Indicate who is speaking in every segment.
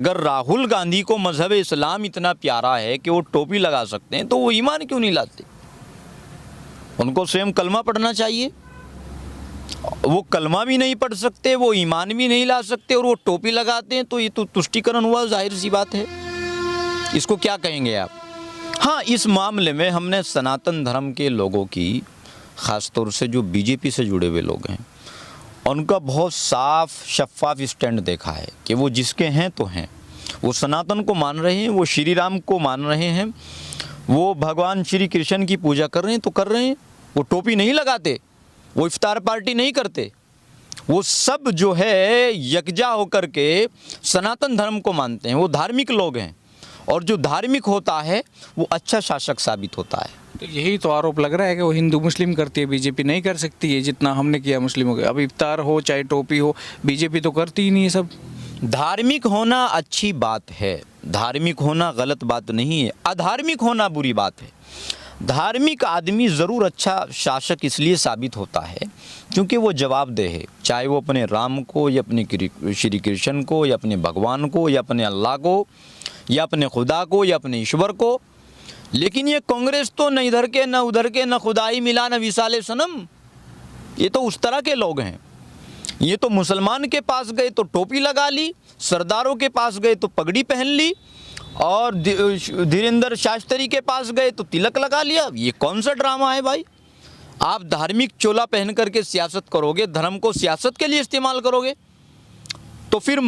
Speaker 1: अगर राहुल गांधी को मजहब इस्लाम इतना प्यारा है कि वो टोपी लगा सकते हैं तो वो ईमान क्यों नहीं लाते? उनको स्वयं कलमा पढ़ना चाहिए। वो कलमा भी नहीं पढ़ सकते, वो ईमान भी नहीं ला सकते और वो टोपी लगाते हैं, तो ये तो तुष्टीकरण हुआ, जाहिर सी बात है। इसको क्या कहेंगे आप? हाँ, इस मामले में हमने सनातन धर्म के लोगों की, ख़ास तौर से जो बीजेपी से जुड़े हुए लोग हैं, उनका बहुत साफ शफाफ स्टैंड देखा है कि वो जिसके हैं तो हैं। वो सनातन को मान रहे हैं, वो श्री राम को मान रहे हैं, वो भगवान श्री कृष्ण की पूजा कर रहे हैं तो कर रहे हैं। वो टोपी नहीं लगाते, वो इफ्तार पार्टी नहीं करते, वो सब जो है यकजा होकर के सनातन धर्म को मानते हैं। वो धार्मिक लोग हैं और जो धार्मिक होता है वो अच्छा शासक साबित होता है।
Speaker 2: तो यही तो आरोप लग रहा है कि वो हिंदू मुस्लिम करती है, बीजेपी नहीं कर सकती है जितना हमने किया मुस्लिमों के। अब इफ्तार हो चाहे टोपी हो, बीजेपी तो करती ही नहीं है सब।
Speaker 1: धार्मिक होना अच्छी बात है, धार्मिक होना गलत बात नहीं है, अधार्मिक होना बुरी बात है। धार्मिक आदमी ज़रूर अच्छा शासक इसलिए साबित होता है क्योंकि वो जवाबदेह है, चाहे वो अपने राम को या अपने श्री कृष्ण को या अपने भगवान को या अपने अल्लाह को या अपने खुदा को या अपने ईश्वर को। लेकिन ये कांग्रेस तो न इधर के न उधर के, न खुदाई मिला न विसाले सनम, ये तो उस तरह के लोग हैं। ये तो मुसलमान के पास गए तो टोपी लगा ली, सरदारों के पास गए तो पगड़ी पहन ली, और धीरेंद्र शास्त्री के पास गए तो तिलक लगा लिया। ये कौन सा ड्रामा है भाई? आप धार्मिक चोला पहन करके सियासत करोगे, धर्म को सियासत के लिए इस्तेमाल करोगे, तो फिर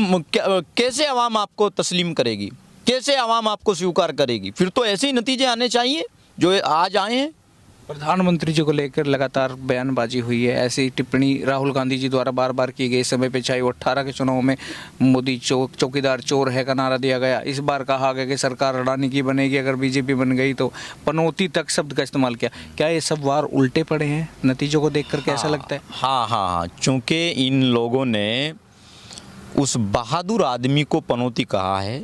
Speaker 1: कैसे आवाम आपको तस्लीम करेगी, कैसे आवाम आपको स्वीकार करेगी? फिर तो ऐसे ही नतीजे आने चाहिए जो आज आए हैं।
Speaker 2: प्रधानमंत्री जी को लेकर लगातार बयानबाजी हुई है, ऐसी टिप्पणी राहुल गांधी जी द्वारा बार बार की गई। इस समय पे चाहे वो 18 के चुनाव में मोदी चौकीदार चोर है का नारा दिया गया, इस बार कहा गया कि सरकार अडानी की बनेगी अगर बीजेपी बन गई तो, पनौती तक शब्द का इस्तेमाल किया। क्या ये सब वार उल्टे पड़े हैं? नतीजों को देख कर कैसा लगता है?
Speaker 1: हाँ, चूँकि इन लोगों ने उस बहादुर आदमी को पनौती कहा है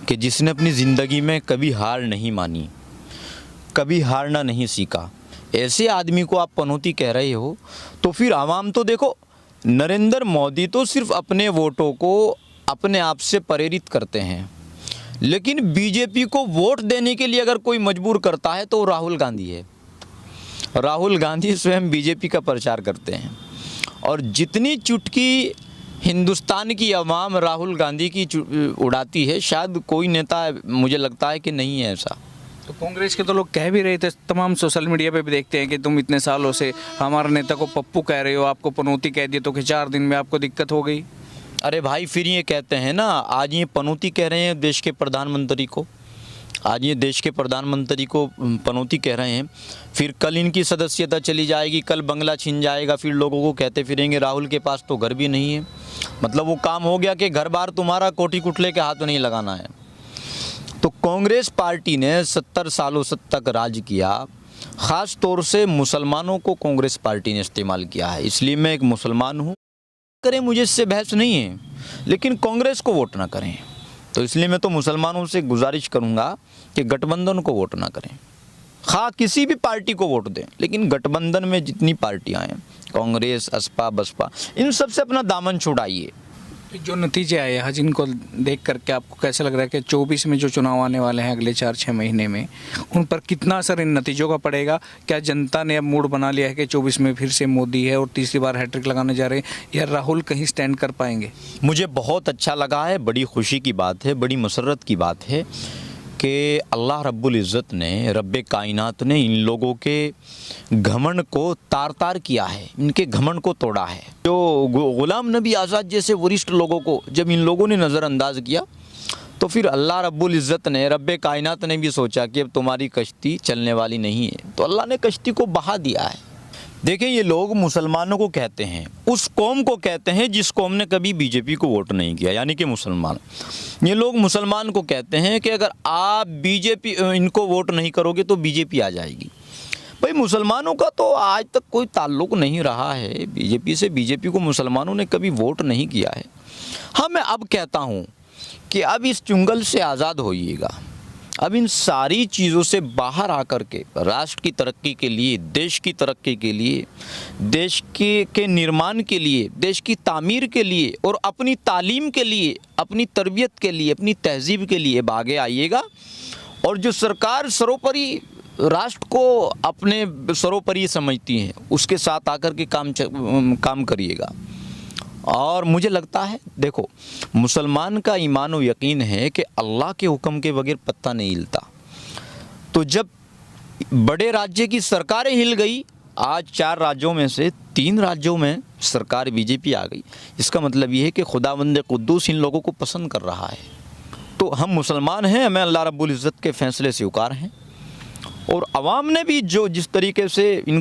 Speaker 1: कि जिसने अपनी ज़िंदगी में कभी हार नहीं मानी, कभी हारना नहीं सीखा। ऐसे आदमी को आप पनौती कह रहे हो, तो फिर आवाम तो देखो, नरेंद्र मोदी तो सिर्फ अपने वोटों को अपने आप से प्रेरित करते हैं, लेकिन बीजेपी को वोट देने के लिए अगर कोई मजबूर करता है तो राहुल गांधी है। राहुल गांधी स्वयं बीजेपी का प्रचार करते हैं, और जितनी चुटकी हिंदुस्तान की आवाम राहुल गांधी की उड़ाती है, शायद कोई नेता, मुझे लगता है कि नहीं है ऐसा।
Speaker 2: तो कांग्रेस के तो लोग कह भी रहे थे, तमाम सोशल मीडिया पे भी देखते हैं कि तुम इतने सालों से हमारे नेता को पप्पू कह रहे हो, आपको पनौती कह दिया तो कि 4 दिन में आपको दिक्कत हो गई।
Speaker 1: अरे भाई, फिर ये कहते हैं ना, आज ये पनौती कह रहे हैं देश के प्रधानमंत्री को, आज ये देश के प्रधानमंत्री को पनौती कह रहे हैं, फिर कल इनकी सदस्यता चली जाएगी, कल बंगला छिन जाएगा, फिर लोगों को कहते फिरेंगे राहुल के पास तो घर भी नहीं है। मतलब वो काम हो गया कि घर बार तुम्हारा कोठी कुटले के हाथ नहीं लगाना है। तो कांग्रेस पार्टी ने 70 सालों तक राज किया, ख़ास तौर से मुसलमानों को कांग्रेस पार्टी ने इस्तेमाल किया है। इसलिए मैं एक मुसलमान हूँ, करें मुझे इससे बहस नहीं है, लेकिन कांग्रेस को वोट ना करें। तो इसलिए मैं तो मुसलमानों से गुजारिश करूँगा कि गठबंधन को वोट ना करें। हाँ, किसी भी पार्टी को वोट दें, लेकिन गठबंधन में जितनी पार्टियाँ हैं, कांग्रेस, असपा, बसपा, इन सब से अपना दामन छुड़ाइए।
Speaker 2: जो नतीजे आए हैं जिनको देख करके आपको कैसा लग रहा है कि 24 में जो चुनाव आने वाले हैं अगले 4-6 महीने में, उन पर कितना असर इन नतीजों का पड़ेगा? क्या जनता ने अब मूड बना लिया है कि 24 में फिर से मोदी है और तीसरी बार हैट्रिक लगाने जा रहे हैं, या राहुल कहीं स्टैंड कर पाएंगे?
Speaker 1: मुझे बहुत अच्छा लगा है, बड़ी खुशी की बात है, बड़ी मसरत की बात है कि अल्लाह रब्बुल इज़्ज़त ने, रब्बे कायनात ने इन लोगों के घमंड को तार तार किया है, इनके घमंड को तोड़ा है। जो गुलाम नबी आज़ाद जैसे वरिष्ठ लोगों को जब इन लोगों ने नज़रअंदाज किया, तो फिर अल्लाह रब्बुल इज़्ज़त ने, रब्बे कायनात ने भी सोचा कि अब तुम्हारी कश्ती चलने वाली नहीं है, तो अल्लाह ने कश्ती को बहा दिया है। देखिए, ये लोग मुसलमानों को कहते हैं, उस कौम को कहते हैं जिस कौम ने कभी बीजेपी को वोट नहीं किया, यानी कि मुसलमान। ये लोग मुसलमान को कहते हैं कि अगर आप बीजेपी इनको वोट नहीं करोगे तो बीजेपी आ जाएगी। भाई, मुसलमानों का तो आज तक कोई ताल्लुक़ नहीं रहा है बीजेपी से, बीजेपी को मुसलमानों ने कभी वोट नहीं किया है। हाँ, मैं अब कहता हूँ कि अब इस चुंगल से आज़ाद होइएगा, अब इन सारी चीज़ों से बाहर आकर के राष्ट्र की तरक्की के लिए, देश की तरक्की के लिए, देश के निर्माण के लिए, देश की तामीर के लिए और अपनी तालीम के लिए, अपनी तरबियत के लिए, अपनी तहजीब के लिए आगे आइएगा। और जो सरकार सर्वोपरि राष्ट्र को अपने सर्वोपरि समझती हैं, उसके साथ आकर के काम करिएगा। और मुझे लगता है, देखो, मुसलमान का ईमान और यकीन है कि अल्लाह के हुक्म के बगैर पत्ता नहीं हिलता। तो जब बड़े राज्य की सरकारें हिल गई, आज 4 राज्यों में से 3 राज्यों में सरकार बीजेपी आ गई, इसका मतलब ये है कि खुदावंद कुद्दूस इन लोगों को पसंद कर रहा है। तो हम मुसलमान हैं, हमें अल्लाह रब्बुल इज़्ज़त के फ़ैसले से उकार हैं। और अवाम ने भी जो जिस तरीके से इन